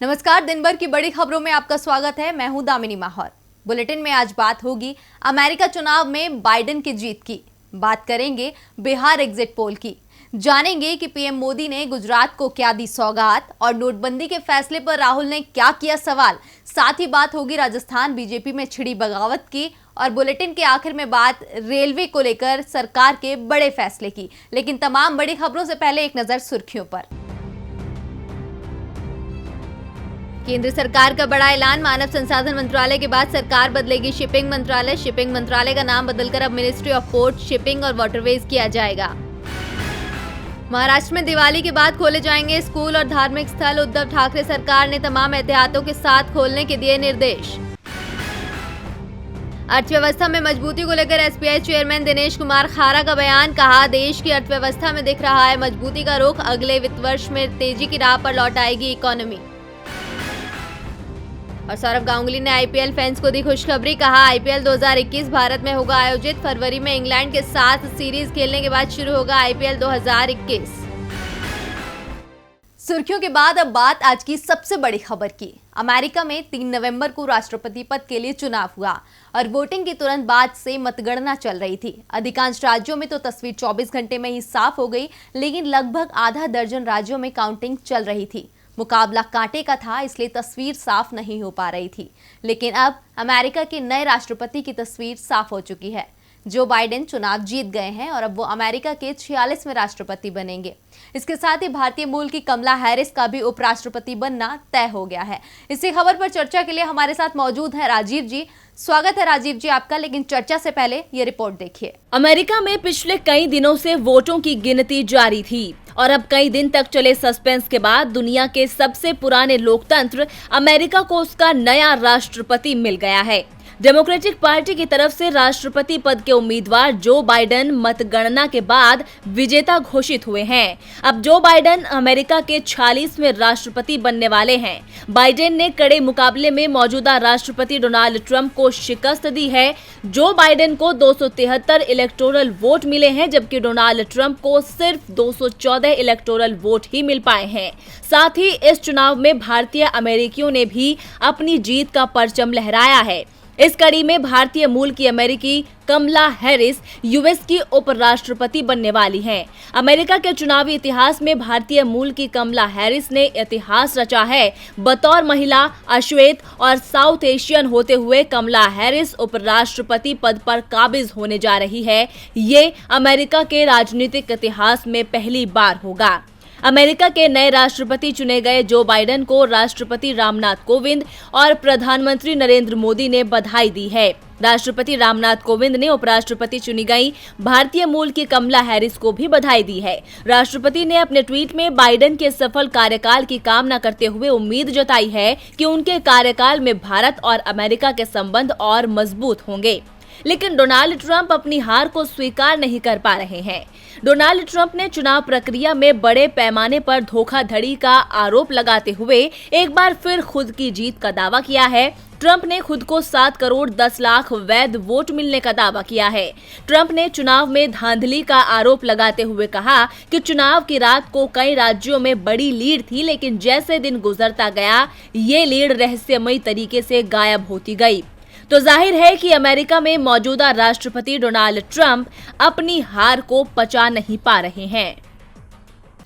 नमस्कार, दिन भर की बड़ी खबरों में आपका स्वागत है। मैं हूं दामिनी माहौर। बुलेटिन में आज बात होगी अमेरिका चुनाव में बाइडेन की जीत की। बात करेंगे बिहार एग्जिट पोल की। जानेंगे कि पीएम मोदी ने गुजरात को क्या दी सौगात और नोटबंदी के फैसले पर राहुल ने क्या किया सवाल। साथ ही बात होगी राजस्थान बीजेपी में छिड़ी बगावत की और बुलेटिन के आखिर में बात रेलवे को लेकर सरकार के बड़े फैसले की। लेकिन तमाम बड़ी खबरों से पहले एक नजर सुर्खियों पर। केंद्र सरकार का बड़ा ऐलान, मानव संसाधन मंत्रालय के बाद सरकार बदलेगी शिपिंग मंत्रालय। शिपिंग मंत्रालय का नाम बदलकर अब मिनिस्ट्री ऑफ पोर्ट, शिपिंग और वाटरवेज किया जाएगा। महाराष्ट्र में दिवाली के बाद खोले जाएंगे स्कूल और धार्मिक स्थल। उद्धव ठाकरे सरकार ने तमाम एहतियातों के साथ खोलने के दिए निर्देश। अर्थव्यवस्था में मजबूती को लेकर एसबीआई चेयरमैन दिनेश कुमार खारा का बयान, कहा देश की अर्थव्यवस्था में दिख रहा है मजबूती का रुख, अगले वित्त वर्ष में तेजी की राह पर लौट आएगी इकोनॉमी। और सौरव गांगुली ने आईपीएल फैंस को दी खुशखबरी, कहा आईपीएल 2021 भारत में होगा आयोजित। फरवरी में इंग्लैंड के साथ सीरीज खेलने के बाद शुरू होगा आईपीएल 2021। सुर्खियों के बाद अब बात आज की सबसे बड़ी खबर की। अमेरिका में 3 नवंबर को राष्ट्रपति पद के लिए चुनाव हुआ और वोटिंग की तुरंत बाद से मतगणना चल रही थी। अधिकांश राज्यों में तो तस्वीर 24 घंटे में ही साफ हो गई, लेकिन लगभग आधा दर्जन राज्यों में काउंटिंग चल रही थी। मुकाबला कांटे का था, इसलिए तस्वीर साफ नहीं हो पा रही थी। लेकिन अब अमेरिका के नए राष्ट्रपति की तस्वीर साफ हो चुकी है। जो बाइडेन चुनाव जीत गए हैं और अब वो अमेरिका के 46वें राष्ट्रपति बनेंगे। इसके साथ ही भारतीय मूल की कमला हैरिस का भी उपराष्ट्रपति बनना तय हो गया है। इसी खबर पर चर्चा के लिए हमारे साथ मौजूद है राजीव जी। स्वागत है राजीव जी आपका। लेकिन चर्चा से पहले ये रिपोर्ट देखिए। अमेरिका में पिछले कई दिनों से वोटों की गिनती जारी थी और अब कई दिन तक चले सस्पेंस के बाद दुनिया के सबसे पुराने लोकतंत्र अमेरिका को उसका नया राष्ट्रपति मिल गया है। डेमोक्रेटिक पार्टी की तरफ से राष्ट्रपति पद के उम्मीदवार जो बाइडेन मतगणना के बाद विजेता घोषित हुए हैं। अब जो बाइडेन अमेरिका के 46वें राष्ट्रपति बनने वाले हैं। बाइडेन ने कड़े मुकाबले में मौजूदा राष्ट्रपति डोनाल्ड ट्रंप को शिकस्त दी है। जो बाइडेन को 273 इलेक्टोरल वोट मिले हैं, जबकि डोनाल्ड ट्रंप को सिर्फ 214 इलेक्टोरल वोट ही मिल पाए हैं। साथ ही इस चुनाव में भारतीय अमेरिकियों ने भी अपनी जीत का परचम लहराया है। इस कड़ी में भारतीय मूल की अमेरिकी कमला हैरिस यूएस की उपराष्ट्रपति बनने वाली हैं। अमेरिका के चुनावी इतिहास में भारतीय मूल की कमला हैरिस ने इतिहास रचा है। बतौर महिला, अश्वेत और साउथ एशियन होते हुए कमला हैरिस उपराष्ट्रपति पद पर काबिज होने जा रही है। ये अमेरिका के राजनीतिक इतिहास में पहली बार होगा। अमेरिका के नए राष्ट्रपति चुने गए जो बाइडेन को राष्ट्रपति रामनाथ कोविंद और प्रधानमंत्री नरेंद्र मोदी ने बधाई दी है। राष्ट्रपति रामनाथ कोविंद ने उपराष्ट्रपति चुनी गई भारतीय मूल की कमला हैरिस को भी बधाई दी है। राष्ट्रपति ने अपने ट्वीट में बाइडेन के सफल कार्यकाल की कामना करते हुए उम्मीद जताई है कि उनके कार्यकाल में भारत और अमेरिका के संबंध और मजबूत होंगे। लेकिन डोनाल्ड ट्रंप अपनी हार को स्वीकार नहीं कर पा रहे हैं। डोनाल्ड ट्रंप ने चुनाव प्रक्रिया में बड़े पैमाने पर धोखाधड़ी का आरोप लगाते हुए एक बार फिर खुद की जीत का दावा किया है। ट्रंप ने खुद को 7 करोड़ 10 लाख वैध वोट मिलने का दावा किया है। ट्रंप ने चुनाव में धांधली का आरोप लगाते हुए कहा कि चुनाव की रात को कई राज्यों में बड़ी लीड थी, लेकिन जैसे दिन गुजरता गया ये लीड रहस्यमयी तरीके से गायब होती गई। तो जाहिर है कि अमेरिका में मौजूदा राष्ट्रपति डोनाल्ड ट्रंप अपनी हार को पचा नहीं पा रहे हैं।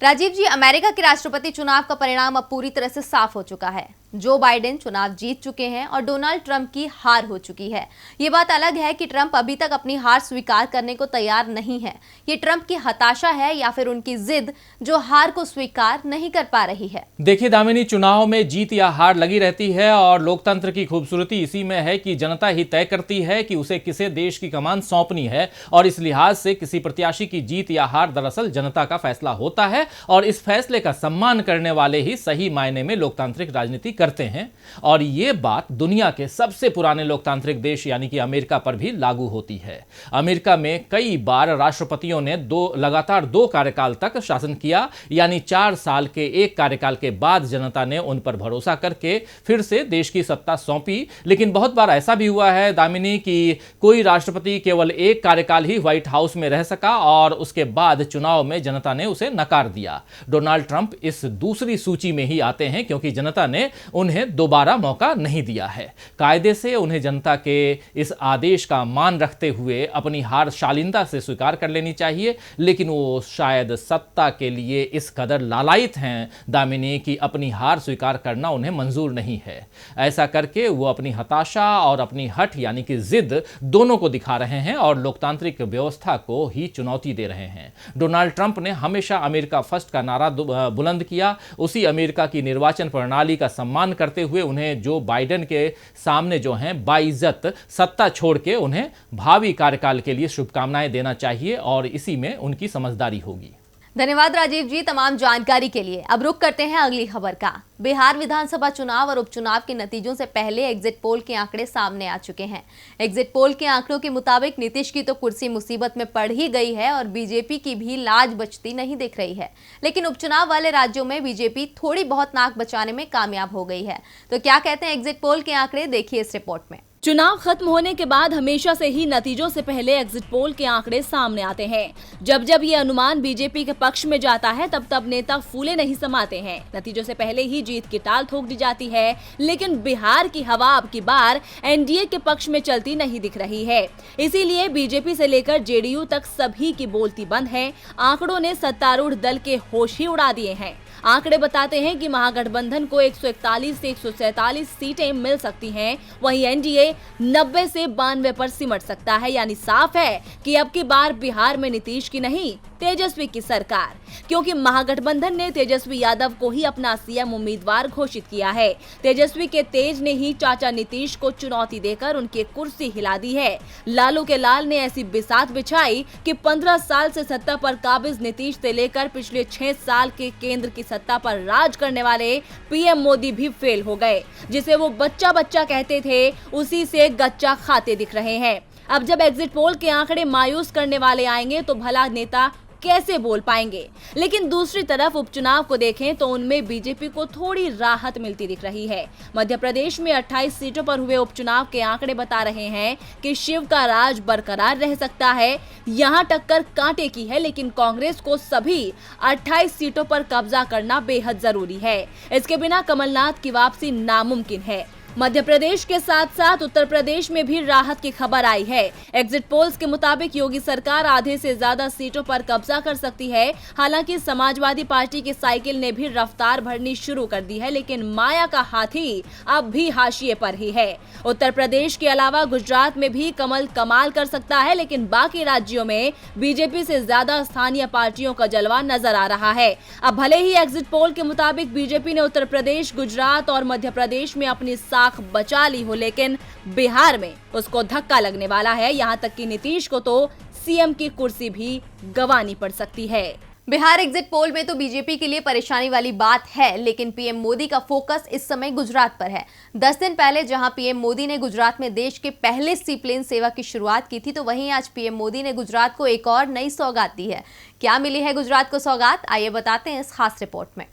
राजीव जी, अमेरिका के राष्ट्रपति चुनाव का परिणाम अब पूरी तरह से साफ हो चुका है। जो बाइडेन चुनाव जीत चुके हैं और डोनाल्ड ट्रंप की हार हो चुकी है। ये बात अलग है कि ट्रंप अभी तक अपनी हार स्वीकार करने को तैयार नहीं है। ये ट्रंप की हताशा है या फिर उनकी जिद जो हार को स्वीकार नहीं कर पा रही है। देखिए दामिनी, चुनाव में जीत या हार लगी रहती है और लोकतंत्र की खूबसूरती इसी में है कि जनता ही तय करती है कि उसे किसे देश की कमान सौंपनी है। और इस लिहाज से किसी प्रत्याशी की जीत या हार दरअसल जनता का फैसला होता है और इस फैसले का सम्मान करने वाले ही सही मायने में लोकतांत्रिक राजनीति करते हैं। और यह बात दुनिया के सबसे पुराने लोकतांत्रिक देश यानी कि अमेरिका पर भी लागू होती है। अमेरिका में कई बार राष्ट्रपतियों ने लगातार 2 कार्यकाल तक शासन किया, यानी 4 साल के एक कार्यकाल के बाद जनता ने उन पर भरोसा करके फिर से देश की सत्ता सौंपी। लेकिन बहुत बार ऐसा भी हुआ है दामिनी कि कोई राष्ट्रपति केवल एक कार्यकाल ही व्हाइट हाउस में रह सका और उसके बाद चुनाव में जनता ने उसे नकार दिया। डोनाल्ड ट्रंप इस दूसरी सूची में ही आते हैं क्योंकि जनता ने उन्हें दोबारा मौका नहीं दिया है। कायदे से उन्हें जनता के इस आदेश का मान रखते हुए अपनी हार शालीनता से स्वीकार कर लेनी चाहिए, लेकिन वो शायद सत्ता के लिए इस कदर लालायित हैं दामिनी कि अपनी हार स्वीकार करना उन्हें मंजूर नहीं है। ऐसा करके वो अपनी हताशा और अपनी हठ यानी कि जिद दोनों को दिखा रहे हैं और लोकतांत्रिक व्यवस्था को ही चुनौती दे रहे हैं। डोनाल्ड ट्रंप ने हमेशा अमेरिका फर्स्ट का नारा बुलंद किया। उसी अमेरिका की निर्वाचन प्रणाली का सम्मान करते हुए उन्हें जो बाइडेन के सामने जो हैं बाइज्जत सत्ता छोड़ के उन्हें भावी कार्यकाल के लिए शुभकामनाएं देना चाहिए और इसी में उनकी समझदारी होगी। धन्यवाद राजीव जी तमाम जानकारी के लिए। अब रुक करते हैं अगली खबर का। बिहार विधानसभा चुनाव और उपचुनाव के नतीजों से पहले एग्जिट पोल के आंकड़े सामने आ चुके हैं। एग्जिट पोल के आंकड़ों के मुताबिक नीतीश की तो कुर्सी मुसीबत में पड़ ही गई है और बीजेपी की भी लाज बचती नहीं दिख रही है। लेकिन उपचुनाव वाले राज्यों में बीजेपी थोड़ी बहुत नाक बचाने में कामयाब हो गई है। तो क्या कहते हैं एग्जिट पोल के आंकड़े, देखिए इस रिपोर्ट में। चुनाव खत्म होने के बाद हमेशा से ही नतीजों से पहले एग्जिट पोल के आंकड़े सामने आते हैं। जब जब ये अनुमान बीजेपी के पक्ष में जाता है तब तब नेता फूले नहीं समाते हैं। नतीजों से पहले ही जीत की टाल ठोक दी जाती है। लेकिन बिहार की हवा अब की बार एनडीए के पक्ष में चलती नहीं दिख रही है। इसीलिए बीजेपी से लेकर जेडीयू तक सभी की बोलती बंद है। आंकड़ों ने सत्तारूढ़ दल के होश ही उड़ा दिए हैं। आंकड़े बताते हैं कि महागठबंधन को 141 से 147 सीटें मिल सकती हैं, वहीं एनडीए 90 से 92 पर सिमट सकता है। यानी साफ है कि अब की बार बिहार में नीतीश की नहीं तेजस्वी की सरकार, क्योंकि महागठबंधन ने तेजस्वी यादव को ही अपना सीएम उम्मीदवार घोषित किया है। तेजस्वी के तेज ने ही चाचा नीतीश को चुनौती देकर उनकी कुर्सी हिला दी है। लालू के लाल ने ऐसी बिसात बिछाई कि 15 साल से सत्ता पर काबिज नीतीश से लेकर पिछले 6 साल के केंद्र की सत्ता पर राज करने वाले पीएम मोदी भी फेल हो गए। जिसे वो बच्चा बच्चा कहते थे, उसी से गच्चा खाते दिख रहे हैं। अब जब एग्जिट पोल के आंकड़े मायूस करने वाले आएंगे तो भला नेता कैसे बोल पाएंगे। लेकिन दूसरी तरफ उपचुनाव को देखें तो उनमें बीजेपी को थोड़ी राहत मिलती दिख रही है। मध्य प्रदेश में 28 सीटों पर हुए उपचुनाव के आंकड़े बता रहे हैं कि शिव का राज बरकरार रह सकता है। यहां टक्कर कांटे की है, लेकिन कांग्रेस को सभी 28 सीटों पर कब्जा करना बेहद जरूरी है। इसके बिना कमलनाथ की वापसी नामुमकिन है। मध्य प्रदेश के साथ साथ उत्तर प्रदेश में भी राहत की खबर आई है। एग्जिट पोल्स के मुताबिक योगी सरकार आधे से ज्यादा सीटों पर कब्जा कर सकती है। हालांकि समाजवादी पार्टी की साइकिल ने भी रफ्तार भरनी शुरू कर दी है, लेकिन माया का हाथी अब भी हाशिए पर ही है। उत्तर प्रदेश के अलावा गुजरात में भी कमल कमाल कर सकता है, लेकिन बाकी राज्यों में बीजेपी से ज्यादा स्थानीय पार्टियों का जलवा नजर आ रहा है। अब भले ही एग्जिट पोल के मुताबिक बीजेपी ने उत्तर प्रदेश, गुजरात और मध्य प्रदेश में अपनी बचा ली हो, लेकिन बिहार में उसको धक्का लगने वाला है। यहां तक कि नीतीश को तो सीएम की कुर्सी भी गंवानी पड़ सकती है। बिहार एग्जिट पोल में तो बीजेपी के लिए परेशानी वाली बात है, लेकिन पीएम मोदी का फोकस इस समय गुजरात पर है। 10 दिन पहले जहां पीएम मोदी ने गुजरात में देश के पहले सीप्लेन सेवा की शुरुआत की थी, तो वहीं आज पीएम मोदी ने गुजरात को एक और नई सौगात दी है। क्या मिली है गुजरात को सौगात, आइए बताते हैं इस खास रिपोर्ट में।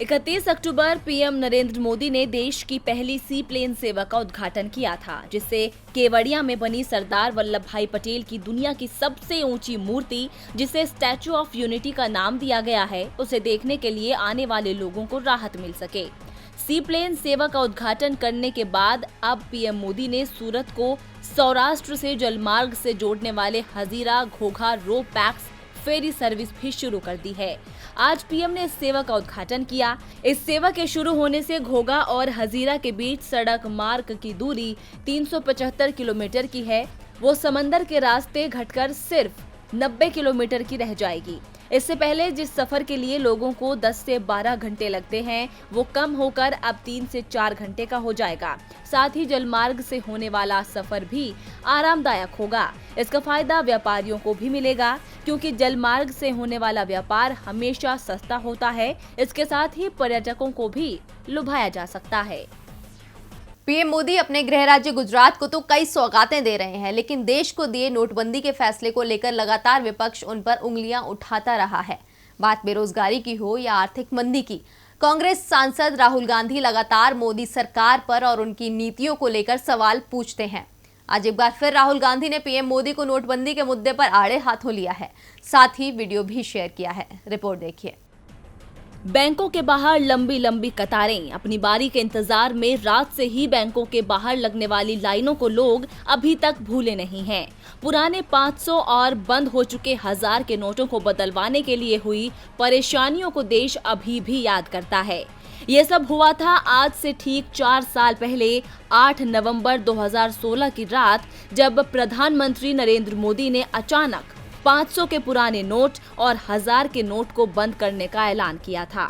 31 अक्टूबर पीएम नरेंद्र मोदी ने देश की पहली सी प्लेन सेवा का उद्घाटन किया था, जिससे केवड़िया में बनी सरदार वल्लभ भाई पटेल की दुनिया की सबसे ऊंची मूर्ति, जिसे स्टैचू ऑफ यूनिटी का नाम दिया गया है, उसे देखने के लिए आने वाले लोगों को राहत मिल सके। सी प्लेन सेवा का उद्घाटन करने के बाद अब पीएम मोदी ने सूरत को सौराष्ट्र से जलमार्ग से जोड़ने वाले Hazira Ghogha ro pax ferry service भी शुरू कर दी है। आज पीएम ने इस सेवा का उद्घाटन किया। इस सेवा के शुरू होने से घोघा और हजीरा के बीच सड़क मार्ग की दूरी 375 किलोमीटर की है। वो समंदर के रास्ते घटकर सिर्फ 90 किलोमीटर की रह जाएगी। इससे पहले जिस सफर के लिए लोगों को 10 से 12 घंटे लगते हैं, वो कम होकर अब 3 से 4 घंटे का हो जाएगा। साथ ही जलमार्ग से होने वाला सफर भी आरामदायक होगा। इसका फायदा व्यापारियों को भी मिलेगा, क्योंकि जलमार्ग से होने वाला व्यापार हमेशा सस्ता होता है। इसके साथ ही पर्यटकों को भी लुभाया जा सकता है। पीएम मोदी अपने गृह राज्य गुजरात को तो कई सौगातें दे रहे हैं, लेकिन देश को दिए नोटबंदी के फैसले को लेकर लगातार विपक्ष उन पर उंगलियां उठाता रहा है। बात बेरोजगारी की हो या आर्थिक मंदी की, कांग्रेस सांसद राहुल गांधी लगातार मोदी सरकार पर और उनकी नीतियों को लेकर सवाल पूछते हैं। आज एक बार फिर राहुल गांधी ने पीएम मोदी को नोटबंदी के मुद्दे पर आड़े हाथों लिया है, साथ ही वीडियो भी शेयर किया है। रिपोर्ट देखिए। बैंकों के बाहर लंबी लंबी कतारें, अपनी बारी के इंतजार में रात से ही बैंकों के बाहर लगने वाली लाइनों को लोग अभी तक भूले नहीं हैं। पुराने 500 और बंद हो चुके 1000 के नोटों को बदलवाने के लिए हुई परेशानियों को देश अभी भी याद करता है। ये सब हुआ था आज से ठीक 4 साल पहले 8 नवंबर 2016 की रात, जब प्रधानमंत्री नरेंद्र मोदी ने अचानक 500 के पुराने नोट और 1000 के नोट को बंद करने का ऐलान किया था।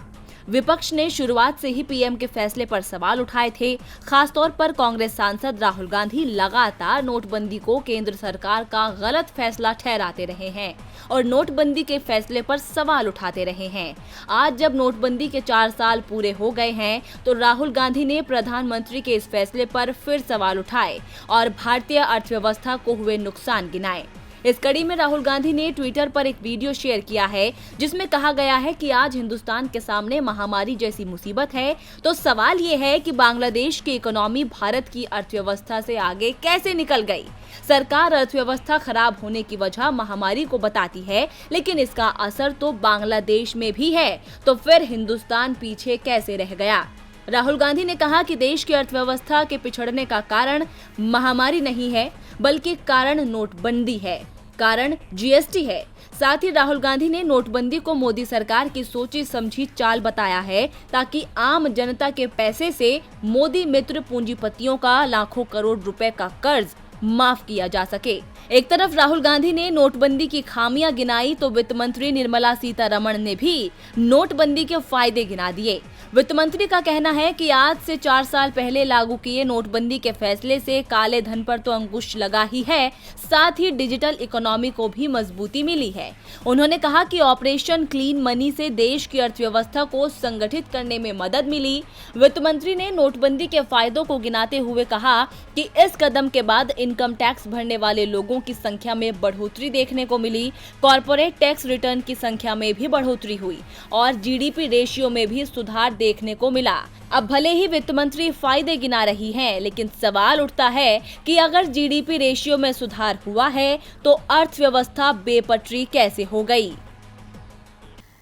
विपक्ष ने शुरुआत से ही पीएम के फैसले पर सवाल उठाए थे। खासतौर पर कांग्रेस सांसद राहुल गांधी लगातार नोटबंदी को केंद्र सरकार का गलत फैसला ठहराते रहे हैं और नोटबंदी के फैसले पर सवाल उठाते रहे हैं। आज जब नोटबंदी के 4 साल पूरे हो गए हैं, तो राहुल गांधी ने प्रधानमंत्री के इस फैसले पर फिर सवाल उठाए और भारतीय अर्थव्यवस्था को हुए नुकसान गिनाए। इस कड़ी में राहुल गांधी ने ट्विटर पर एक वीडियो शेयर किया है, जिसमें कहा गया है कि आज हिंदुस्तान के सामने महामारी जैसी मुसीबत है, तो सवाल ये है कि बांग्लादेश की इकोनॉमी भारत की अर्थव्यवस्था से आगे कैसे निकल गई। सरकार अर्थव्यवस्था खराब होने की वजह महामारी को बताती है, लेकिन इसका असर तो बांग्लादेश में भी है, तो फिर हिंदुस्तान पीछे कैसे रह गया। राहुल गांधी ने कहा कि देश की अर्थव्यवस्था के पिछड़ने का कारण महामारी नहीं है, बल्कि कारण नोटबंदी है, कारण जीएसटी है। साथ ही राहुल गांधी ने नोटबंदी को मोदी सरकार की सोची समझी चाल बताया है, ताकि आम जनता के पैसे से मोदी मित्र पूंजीपतियों का लाखों करोड़ रुपए का कर्ज माफ किया जा सके। एक तरफ राहुल गांधी ने नोटबंदी की खामियां गिनाई, तो वित्त मंत्री निर्मला सीतारमण ने भी नोटबंदी के फायदे गिना दिए। वित्त मंत्री का कहना है कि आज से 4 साल पहले लागू किए नोटबंदी के फैसले से काले धन पर तो अंकुश लगा ही है, साथ ही डिजिटल इकोनॉमी को भी मजबूती मिली है। उन्होंने कहा कि ऑपरेशन क्लीन मनी से देश की अर्थव्यवस्था को संगठित करने में मदद मिली। वित्त मंत्री ने नोटबंदी के फायदों को गिनाते हुए कहा कि इस कदम के बाद इनकम टैक्स भरने वाले लोगों की संख्या में बढ़ोतरी देखने को मिली, कॉर्पोरेट टैक्स रिटर्न की संख्या में भी बढ़ोतरी हुई और जीडीपी रेशियो में भी सुधार देखने को मिला। अब भले ही वित्त मंत्री फायदे गिना रही हैं, लेकिन सवाल उठता है कि अगर जीडीपी रेशियो में सुधार हुआ है, तो अर्थव्यवस्था बेपटरी कैसे हो गई।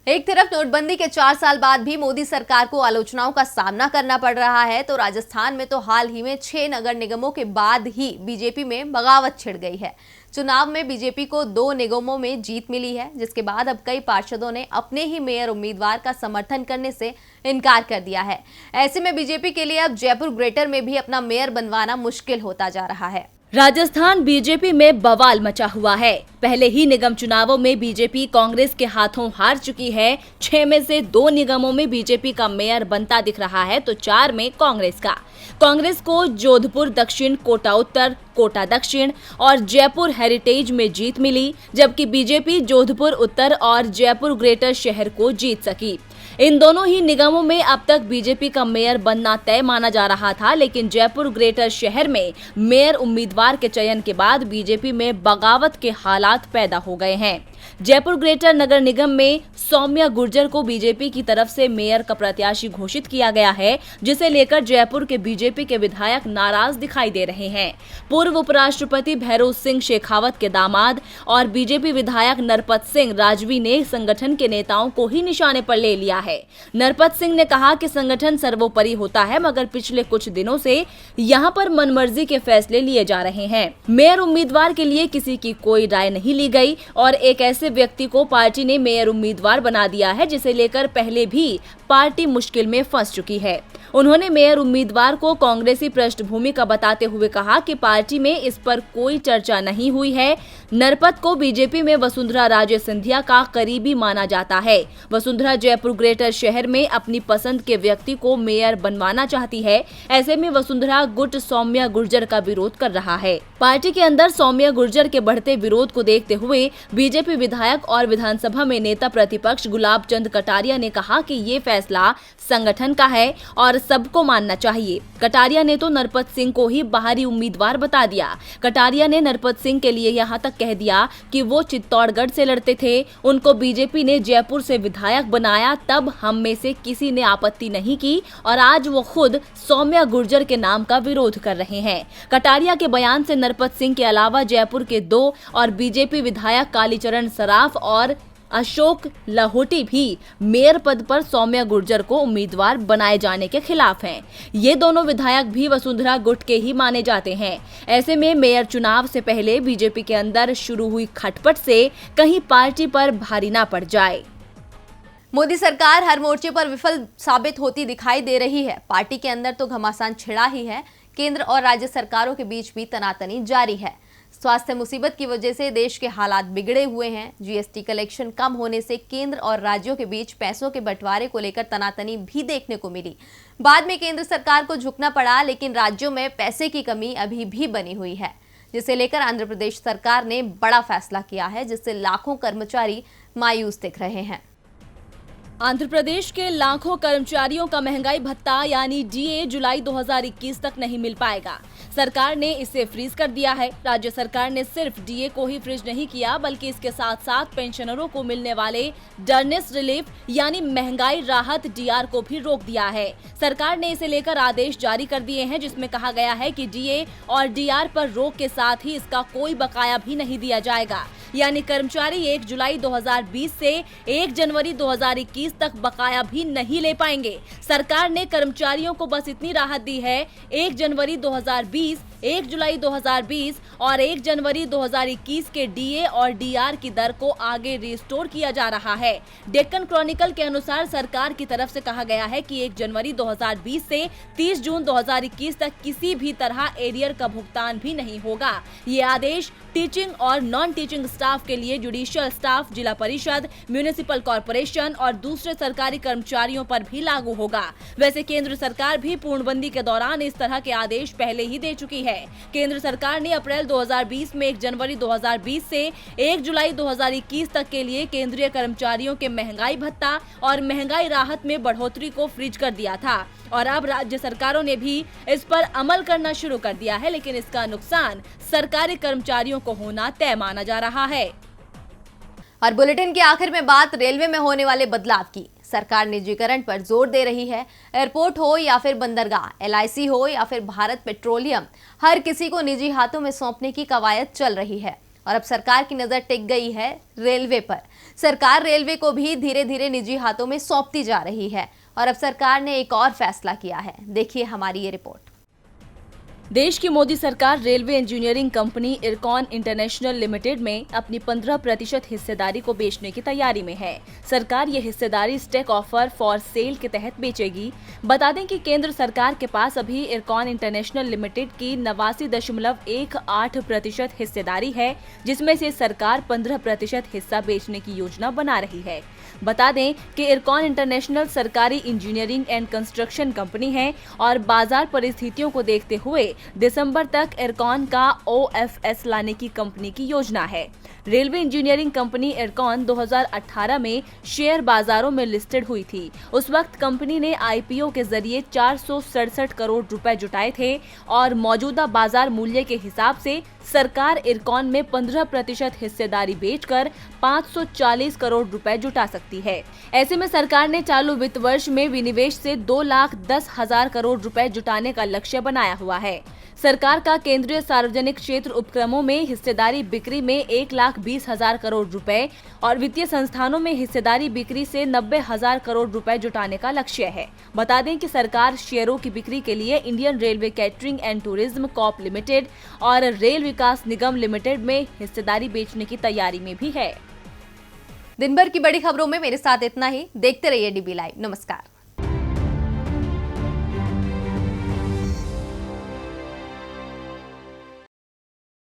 एक तरफ नोटबंदी के 4 साल बाद भी मोदी सरकार को आलोचनाओं का सामना करना पड़ रहा है, तो राजस्थान में तो हाल ही में 6 नगर निगमों के बाद ही बीजेपी में बगावत छिड़ गई है। चुनाव में बीजेपी को 2 निगमों में जीत मिली है, जिसके बाद अब कई पार्षदों ने अपने ही मेयर उम्मीदवार का समर्थन करने से इनकार कर दिया है। ऐसे में बीजेपी के लिए अब जयपुर ग्रेटर में भी अपना मेयर बनवाना मुश्किल होता जा रहा है। राजस्थान बीजेपी में बवाल मचा हुआ है। पहले ही निगम चुनावों में बीजेपी कांग्रेस के हाथों हार चुकी है। 6 में से 2 निगमों में बीजेपी का मेयर बनता दिख रहा है, तो 4 में कांग्रेस का। कांग्रेस को जोधपुर दक्षिण, कोटा उत्तर, कोटा दक्षिण और जयपुर हेरिटेज में जीत मिली, जबकि बीजेपी जोधपुर उत्तर और जयपुर ग्रेटर शहर को जीत सकी। इन दोनों ही निगमों में अब तक बीजेपी का मेयर बनना तय माना जा रहा था, लेकिन जयपुर ग्रेटर शहर में मेयर उम्मीदवार के चयन के बाद बीजेपी में बगावत के हालात पैदा हो गए हैं। जयपुर ग्रेटर नगर निगम में सौम्या गुर्जर को बीजेपी की तरफ से मेयर का प्रत्याशी घोषित किया गया है, जिसे लेकर जयपुर के बीजेपी के विधायक नाराज दिखाई दे रहे हैं। पूर्व उपराष्ट्रपति भैरों सिंह शेखावत के दामाद और बीजेपी विधायक नरपत सिंह राजवी ने संगठन के नेताओं को ही निशाने पर ले लिया है। नरपत सिंह ने कहा कि संगठन सर्वोपरि होता है, मगर पिछले कुछ दिनों से यहाँ पर मनमर्जी के फैसले लिए जा रहे हैं। मेयर उम्मीदवार के लिए किसी की कोई राय नहीं ली गई और एक ऐसे व्यक्ति को पार्टी ने मेयर उम्मीदवार बना दिया है, जिसे लेकर पहले भी पार्टी मुश्किल में फंस चुकी है। उन्होंने मेयर उम्मीदवार को कांग्रेसी पृष्ठभूमि का बताते हुए कहा कि पार्टी में इस पर कोई चर्चा नहीं हुई है। नरपत को बीजेपी में वसुंधरा राजे सिंधिया का करीबी माना जाता है। वसुंधरा जयपुर ग्रेटर शहर में अपनी पसंद के व्यक्ति को मेयर बनवाना चाहती है। ऐसे में वसुंधरा गुट सौम्या गुर्जर का विरोध कर रहा है। पार्टी के अंदर सौम्या गुर्जर के बढ़ते विरोध को देखते हुए बीजेपी विधायक और विधानसभा में नेता प्रतिपक्ष गुलाब चंद कटारिया ने कहा कि ये फैसला संगठन का है और सबको मानना चाहिए। कटारिया ने तो नरपत सिंह को ही बाहरी उम्मीदवार बता दिया। कटारिया ने नरपत सिंह के लिए यहाँ तक कह दिया कि वो चित्तौड़गढ़ से लड़ते थे, उनको बीजेपी ने जयपुर से विधायक बनाया, तब हम में से किसी ने आपत्ति नहीं की और आज वो खुद सौम्या गुर्जर के नाम का विरोध कर रहे हैं। कटारिया के बयान से नरपत सिंह के अलावा जयपुर के 2 और बीजेपी विधायक कालीचरण सराफ और अशोक लाहोटी भी मेयर पद पर सौम्या गुर्जर को उम्मीदवार बनाए जाने के खिलाफ हैं। ये दोनों विधायक भी वसुंधरा गुट के ही माने जाते हैं। ऐसे में मेयर चुनाव से पहले बीजेपी के अंदर शुरू हुई खटपट से कहीं पार्टी पर भारी ना पड़ जाए। मोदी सरकार हर मोर्चे पर विफल साबित होती दिखाई दे रही है। पार्टी के अंदर तो घमासान छिड़ा ही है, केंद्र और राज्य सरकारों के बीच भी तनातनी जारी है। स्वास्थ्य मुसीबत की वजह से देश के हालात बिगड़े हुए हैं। जीएसटी कलेक्शन कम होने से केंद्र और राज्यों के बीच पैसों के बंटवारे को लेकर तनातनी भी देखने को मिली। बाद में केंद्र सरकार को झुकना पड़ा, लेकिन राज्यों में पैसे की कमी अभी भी बनी हुई है, जिसे लेकर आंध्र प्रदेश सरकार ने बड़ा फैसला किया है, जिससे लाखों कर्मचारी मायूस दिख रहे हैं। आंध्र प्रदेश के लाखों कर्मचारियों का महंगाई भत्ता यानी डीए जुलाई 2021 तक नहीं मिल पाएगा। सरकार ने इसे फ्रीज कर दिया है। राज्य सरकार ने सिर्फ डीए को ही फ्रीज नहीं किया, बल्कि इसके साथ साथ पेंशनरों को मिलने वाले डर्नेस रिलीफ यानी महंगाई राहत डीआर को भी रोक दिया है। सरकार ने इसे लेकर आदेश जारी कर दिए हैं, जिसमें कहा गया है कि डीए और डीआर पर रोक के साथ ही इसका कोई बकाया भी नहीं दिया जाएगा। यानी कर्मचारी 1 जुलाई 2020 से 1 जनवरी 2021 तक बकाया भी नहीं ले पाएंगे। सरकार ने कर्मचारियों को बस इतनी राहत दी है, 1 जनवरी 2020, 1 जुलाई 2020 और 1 जनवरी 2021 के डीए और डीआर की दर को आगे रिस्टोर किया जा रहा है। डेक्कन क्रॉनिकल के अनुसार सरकार की तरफ से कहा गया है कि 1 जनवरी 2020 से 30 जून 2021 तक किसी भी तरह एरियर का भुगतान भी नहीं होगा। ये आदेश टीचिंग और नॉन टीचिंग स्टाफ के लिए जुडिशियल स्टाफ, जिला परिषद, म्युनिसिपल कॉर्पोरेशन और दूसरे सरकारी कर्मचारियों पर भी लागू होगा। वैसे केंद्र सरकार भी पूर्णबंदी के दौरान इस तरह के आदेश पहले ही दे चुकी है। केंद्र सरकार ने अप्रैल 2020 में 1 जनवरी 2020 से 1 जुलाई 2021 तक के लिए केंद्रीय कर्मचारियों के महंगाई भत्ता और महंगाई राहत में बढ़ोतरी को फ्रीज कर दिया था और अब राज्य सरकारों ने भी इस पर अमल करना शुरू कर दिया है, लेकिन इसका नुकसान सरकारी कर्मचारियों को होना तय माना जा रहा है। और बुलेटिन के आखिर में बात रेलवे में होने वाले बदलाव की। सरकार निजीकरण पर जोर दे रही है। एयरपोर्ट हो या फिर बंदरगाह, एलआईसी हो या फिर भारत पेट्रोलियम, हर किसी को निजी हाथों में सौंपने की कवायद चल रही है और अब सरकार की नजर टिक गई है रेलवे पर। सरकार रेलवे को भी धीरे धीरे निजी हाथों में सौंपती जा रही है और अब सरकार ने एक और फैसला किया है। देखिए हमारी ये रिपोर्ट। देश की मोदी सरकार railway engineering company IRCON international limited में अपनी 15% हिस्सेदारी को बेचने की तैयारी में है। सरकार ये हिस्सेदारी स्टेक ऑफर फॉर सेल के तहत बेचेगी। बता दें कि केंद्र सरकार के पास अभी इरकॉन इंटरनेशनल लिमिटेड की 89.18% हिस्सेदारी है, जिसमें से सरकार 15% हिस्सा बेचने की योजना बना रही है। बता दें कि इरकॉन इंटरनेशनल सरकारी इंजीनियरिंग एंड कंस्ट्रक्शन कंपनी है और बाजार परिस्थितियों को देखते हुए दिसंबर तक इरकॉन का OFS लाने की कंपनी की योजना है। रेलवे इंजीनियरिंग कंपनी इरकॉन 2018 में शेयर बाजारों में लिस्टेड हुई थी। उस वक्त कंपनी ने IPO के जरिए 467 करोड़ रुपए जुटाए थे और मौजूदा बाजार मूल्य के हिसाब से सरकार इरकॉन में 15% हिस्सेदारी बेचकर 540 करोड़ रुपए जुटा सकती है। ऐसे में सरकार ने चालू वित्त वर्ष में विनिवेश से 2,10,000 करोड़ रुपए जुटाने का लक्ष्य बनाया हुआ है। सरकार का केंद्रीय सार्वजनिक क्षेत्र उपक्रमों में हिस्सेदारी बिक्री में 1,20,000 करोड़ रुपए और वित्तीय संस्थानों में हिस्सेदारी बिक्री से 90,000 करोड़ रुपए जुटाने का लक्ष्य है। बता दें कि सरकार शेयरों की बिक्री के लिए Indian railway catering and tourism Corp limited और रेल विकास निगम लिमिटेड में हिस्सेदारी बेचने की तैयारी में भी है। दिन भर की बड़ी खबरों में मेरे साथ इतना ही। देखते रहिए DB लाइव। नमस्कार।